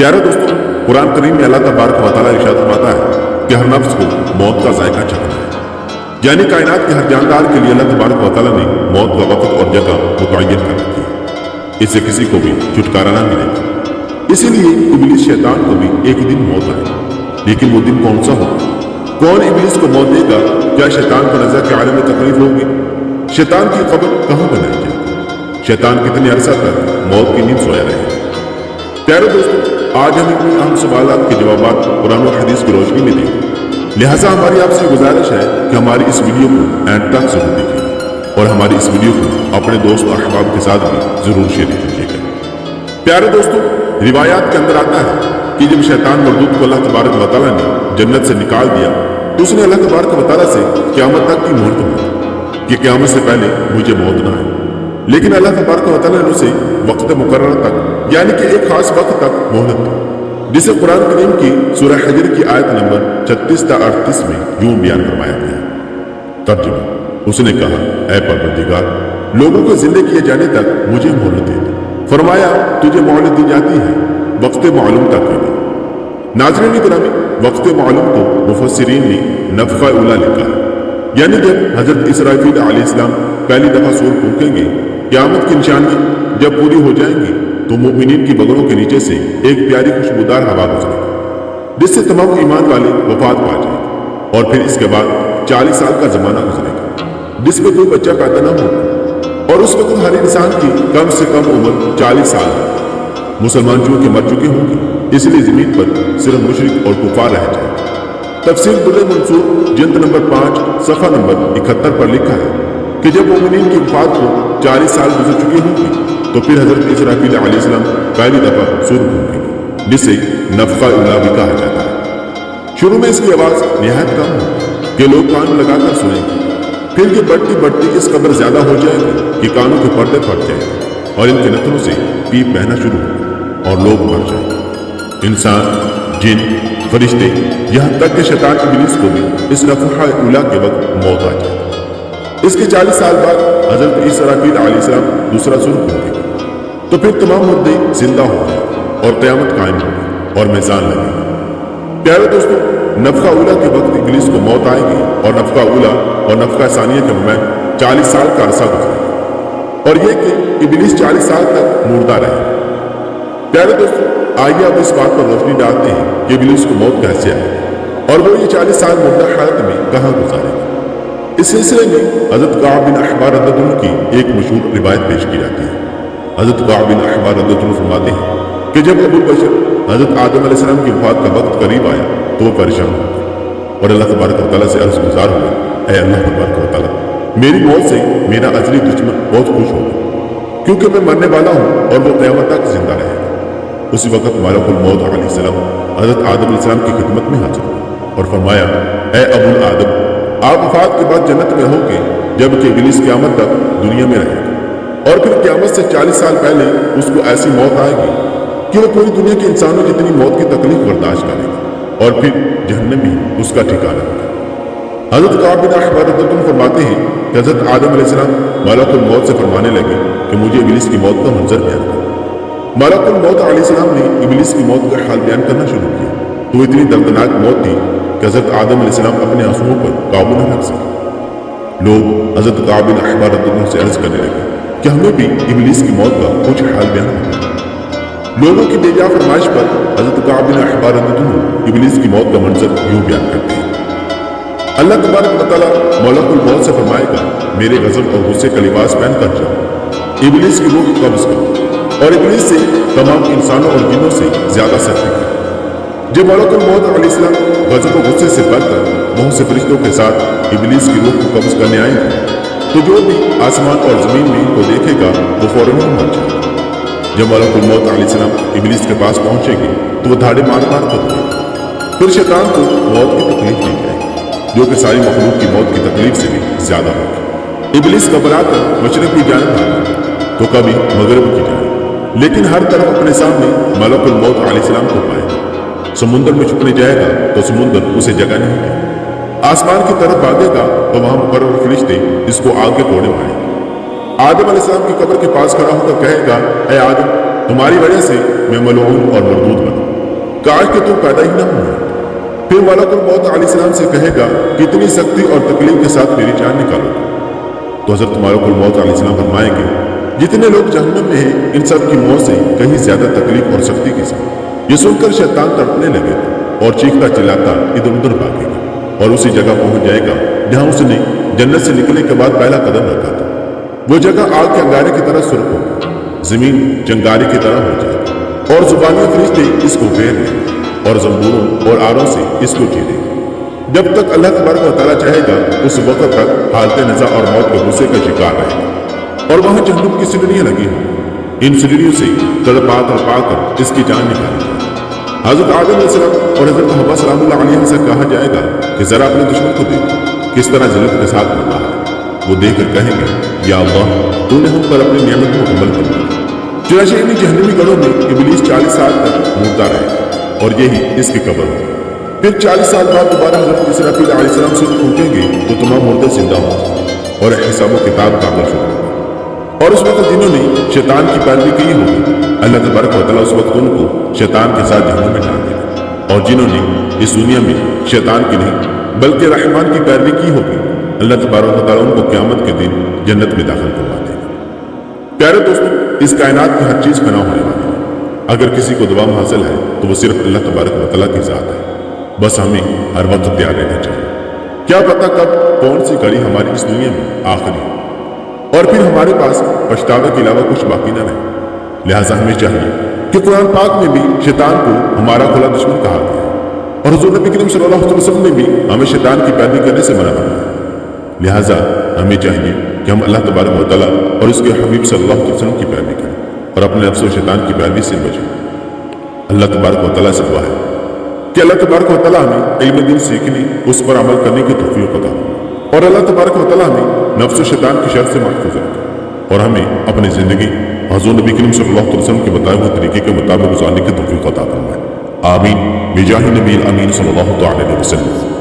प्यारे दोस्तों, कुरान करीम में अल्लाह तबारक व तआला इरशाद फरमाता है कि हर नफ्स को मौत का जायका चखना है। यानी कायनात के हर जानदार के लिए अल्लाह तबारक व तआला ने मौत का वक्त और जगह मुतय्यन कर रखी है। इससे किसी को भी छुटकारा ना मिलेगा। इसीलिए इब्लीस शैतान को भी एक दिन मौत आएगी, लेकिन वो दिन कौन सा होगा? कौन इब्लीस को मौत देगा? क्या शैतान को नजर के आलम में तकलीफ होगी? शैतान की कब्र कहाँ बनाई जाएगी? शैतान कितने अरसा तक मौत की नींद सोया रहेगा? प्यारे दोस्तों, आज हम इतनी अहम सवालात के जवाब कुरान और हदीस की रोशनी में देंगे। लिहाजा हमारी आपसे गुजारिश है कि हमारी इस वीडियो को एंड तक जरूर देखें और हमारी इस वीडियो को अपने दोस्त और अहबाब के साथ भी जरूर शेयर कीजिएगा। प्यारे दोस्तों, रिवायात के अंदर आता है कि जब शैतान मरदूद को अल्लाह तबारक व तआला ने जन्नत से निकाल दिया तो उसने अल्लाह तबारक व तआला से क़यामत तक की मोहलत मांगी कि क़यामत से पहले मुझे मौत ना आए। लेकिन अल्लाह तबारक व तआला ने उसे वक्त मुकर्रर तक, यानी कि एक खास वक्त तक मोहलत दी, जिसे कुरान करीम की सूरह हजर की आयत नंबर 36 से 38 में यूं बयान फरमाया गया। तर्जुमा, उसने कहा, ऐ परवरदिगार, लोगों को जिंदे किए जाने तक मुझे मोहलत दे दे। फरमाया, तुझे मोहलत दी जाती है वक्त मालूम तक के लिए। नाज़रीन गिरामी, वक्त मालूम को मुफस्सिरीन ने नफ़्ख़ा उला लिखा है, यानी जब हजरत इसराफील अलैहिस्सलाम पहली दफा सूर फूंकेंगे, क़यामत की निशानियां जब पूरी हो जाएंगी तो मोमिनीन की बगलों के नीचे से एक प्यारी खुशबूदार हवा गुजरेगी, जिससे तमाम ईमान वाले वफात पा जाएंगे। और फिर इसके बाद 40 साल का जमाना गुजरेगा जिसमें कोई बच्चा पैदा न होगा, और उस वक्त हर इंसान की कम से कम उम्र 40 साल है। मुसलमान चूंकि मर चुके होंगे, इसलिए जमीन पर सिर्फ मुशरिक और कुफार रह जाएंगे। तफसीर दुर्र मंसूर जिल्द नंबर 5 सफ़ा नंबर 71 पर लिखा है कि जब मोमिनीन की वफात को 40 साल गुजर चुके होंगे तो फिर हजरत इसराफील अलैहिस्सलाम पहली दफा सूर फूंकेंगे, जिसे नफ़्ख़ा उला भी कहा जाता है। शुरू में इसकी आवाज निहायत कम होगी कि लोग कान लगाकर सुनेंगे, फिर ये बढ़ती बढ़ती इस कदर ज्यादा हो जाएगी कि कानों के पर्दे फट जाएंगे और इनके नथनों से पीप बहना शुरू होगा और लोग मर जाएंगे। इंसान, जिन, फरिश्ते, यहाँ तक कि शैतान इब्लीस को भी इस नफ़्ख़ा उला के वक्त मौत आ जाएगी। इसके 40 साल बाद हजरत इसराफील अलैहिस्सलाम दूसरा सूर फूंकेंगे तो फिर तमाम मुर्दे जिंदा हो गए और क़यामत कायम होगी और मीज़ान लगेगा। प्यारे दोस्तों, नफ़्ख़ा उला के वक्त इब्लीस को मौत आएगी और नफ़्ख़ा उला और नफ़्ख़ा सानिया के दरमियान 40 साल का अरसा गुजरेगा, और यह कि इब्लीस 40 साल तक मुर्दा रहे। प्यारे दोस्तों, आइए अब इस बात पर रोशनी डालते हैं कि इब्लीस को मौत कैसे आई और वो ये 40 साल मुर्दा हालत में कहाँ गुजारेगा। इस सिलसिले में हज़रत काब बिन अहबार रज़ियल्लाहु अन्हु की एक मशहूर रिवायत पेश की जाती है। हज़रत काब बिन अहबार रज़ियल्लाहु अन्हु फरमाते हैं कि जब अबुल बशर हज़रत आदम अलैहिस्सलाम की वफ़ात का वक्त करीब आया तो वो परेशान हो गए और अल्लाह तबारक व तआला से अर्ज़ गुज़ार हुए, ऐ अल्लाह तबारक व तआला, मेरी मौत से मेरा अज़ली दुश्मन बहुत खुश होगा, क्योंकि मैं मरने वाला हूँ और वो क़यामत तक जिंदा रहेगा। उसी वक्त मलकुल मौत अलैहिस्सलाम हज़रत आदम अलैहिस्सलाम की खिदमत में हाजिर हुए और फरमाया, ऐ अबुल आदम, आप वफात के बाद जन्नत में होंगे, जबकि इब्लीस क़यामत तक दुनिया में रहेगा, और फिर क़यामत से 40 साल पहले उसको ऐसी मौत आएगी कि वो पूरी दुनिया के इंसानों जितनी मौत की तकलीफ बर्दाश्त करेगा और फिर जहन्नम में उसका ठिकाना होगा। हज़रत काब बिन अहबार रज़ियल्लाहु अन्हु फरमाते हैं कि हज़रत आदम अलैहिस्सलाम मलकुल मौत से फरमाने लगे कि मुझे इब्लीस की मौत का मंजर बयान करो। मलकुल मौत अलैहिस्सलाम ने इब्लीस की मौत का हाल बयान करना शुरू किया तो इतनी दर्दनाक मौत थी कि हज़रत आदम अलैहिस्सलाम अपने आंसुओं पर काबू न रख सके। लोग हज़रत काब बिन अहबार रज़ियल्लाहु अन्हु से अर्ज करने लगे कि हमें भी इब्लीस की मौत का कुछ हाल बयान करो। लोगों की बेजा फरमाइश पर हज़रत काब बिन अहबार रज़ियल्लाहु अन्हु इब्लीस की मौत का मंजर यूं बयान करते हैं। अल्लाह तबारक व तआला मलकुल मौत से फरमाएगा, मेरे गज़ब और गुस्से का लिबास पहन कर जाओ, इब्लीस की रूह कब्ज़ करो और इब्लीस से तमाम इंसानों और जिन्नों से ज्यादा सख्ती करो। जब मलकुल मौत अलैहिस्सलाम गज़ब और गुस्से से बढ़कर बहुत से फरिश्तों के साथ इब्लीस की रूह को कब्ज़ करने आएंगे तो जो भी आसमान और जमीन में इनको देखेगा वो फौरन मर जाएगा। जब मलकुल मौत अलैहिस्सलाम इब्लीस के पास पहुंचेंगे तो वो धाड़े मार मार कर देगा। फिर शैतान को मौत की तकलीफ दी जाएगी जो कि सारी मखलूक की मौत की तकलीफ से भी ज्यादा होगी। इब्लीस घबराकर मशरिक की जानिब भागा तो कभी मगरिब की जानिब, लेकिन हर तरफ अपने सामने मलकुल मौत अलैहिस्सलाम को पाएगा। समुद्र में छुपने जाएगा तो समुद्र उसे जगह नहीं देगा। आसमान की तरफ भागेगा तो वहां मुकर्रर फरिश्ते इसको आग के कोड़े मारेंगे। आदम अलैहिस्सलाम की कब्र के पास खड़ा होकर कहेगा, ऐ आदम, तुम्हारी वजह से मैं मलऊन और मरदूद बना। کاش کہ تم پیدا ہی نہ ہوئے۔ پھر ملک الموت علیہ السلام سے کہے گا کہ اتنی سختی اور تکلیف کے ساتھ میری جان نکالو۔ تو حضرت ملک الموت علیہ السلام فرمائیں گے جتنے لوگ جہنم میں ہیں ان سب کی موت سے کہیں زیادہ تکلیف اور سختی کے ساتھ۔ یہ سن کر شیطان تڑپنے لگے اور چیختا چلاتا ادھر ادھر بھاگے گا اور اسی جگہ پہنچ جائے گا جہاں اس نے جنت سے نکلنے کے بعد پہلا قدم رکھا تھا۔ وہ جگہ آگ کے انگارے کی طرح سرخ ہوگی، زمین چنگاری کی طرح ہو جائے گی اور زبانی فرشتے اس کو گھیر لیں اور زنبوروں اور آروں سے اس کو چیریں گے۔ جب تک اللہ تبارک و تعالیٰ چاہے گا اس وقت تک حالت نزا اور موت کے غصے کا شکار رہے گا اور وہاں جہنم کی سیڑھیاں لگی ہوں، ان سیڑھیوں سے تڑپا کر اس کی جان نکالی گی۔ حضرت آدم علیہ السلام اور حضرت حوا سلام اللہ علیہ سے کہا جائے گا کہ ذرا اپنے دشمن کو دیکھو کس طرح ذلت کے ساتھ مر رہا ہے۔ وہ دیکھ کر کہیں گے یا اللہ تو نے ہم پر اپنی نعمت کو مکمل کر دیا۔ چنانچہ انہیں جہنمی گڑھوں میں ابلیس 40 سال تک مردہ رہے گا اور یہی اس کی قبر ہوگی۔ پھر 40 سال بعد دوبارہ حضرت اسرافیل علیہ السلام سے پھونکیں گے تو تمام مردے زندہ ہوں گے اور حساب و کتاب کامل شروع ہوگا۔ اور اس وقت جنہوں نے شیطان کی پیروی کی ہوگی اللہ تبارک و تعالیٰ اس وقت ان کو شیطان کے ساتھ جہنم میں ڈال دے گا، اور جنہوں نے اس دنیا میں شیطان کی نہیں بلکہ رحمان کی پیروی کی ہوگی اللہ تبارک و تعالیٰ ان کو قیامت کے دن جنت میں داخل کروا دے گا۔ پیارے دوستوں، اس کائنات کی ہر چیز فنا ہونے والی ہے۔ اگر کسی کو دوام حاصل ہے تو وہ صرف اللہ تبارک و تعالیٰ کی ذات ہے۔ بس ہمیں ہر وقت تیار رہنا چاہیے، کیا پتہ کب کون سی گھڑی ہماری اس دنیا میں آخری ہو اور پھر ہمارے پاس پچھتاوے کے علاوہ کچھ باقی نہ رہے۔ لہٰذا ہمیں چاہیے کہ قرآن پاک میں بھی شیطان کو ہمارا کھلا دشمن کہا گیا ہے اور حضور نبی کریم صلی اللہ علیہ وسلم نے بھی ہمیں شیطان کی پیروی کرنے سے منع فرمایا۔ لہٰذا ہمیں چاہیے کہ ہم اللہ تبارک و تعالیٰ اور اس کے حبیب صلی اللہ علیہ وسلم کی پیروی کریں اور اپنے نفس و شیطان کی پیروی سے بچیں۔ اللہ تبارک و تعالیٰ سے دعا ہے کہ اللہ تبارک و تعالیٰ ہمیں علم دین سیکھنے اس پر عمل کرنے کی توفیق عطا فرمائے اور اللہ تبارک و تعالیٰ ہمیں نفس و شیطان کی شر سے محفوظ رکھے اور ہمیں اپنی زندگی حضور نبی کریم صلی اللہ علیہ وسلم کے بتائے ہوئے طریقے کے مطابق گزارنے کی توفیق عطا فرمائے۔ آمین بجاہ نبی الامین صلی اللہ علیہ وسلم۔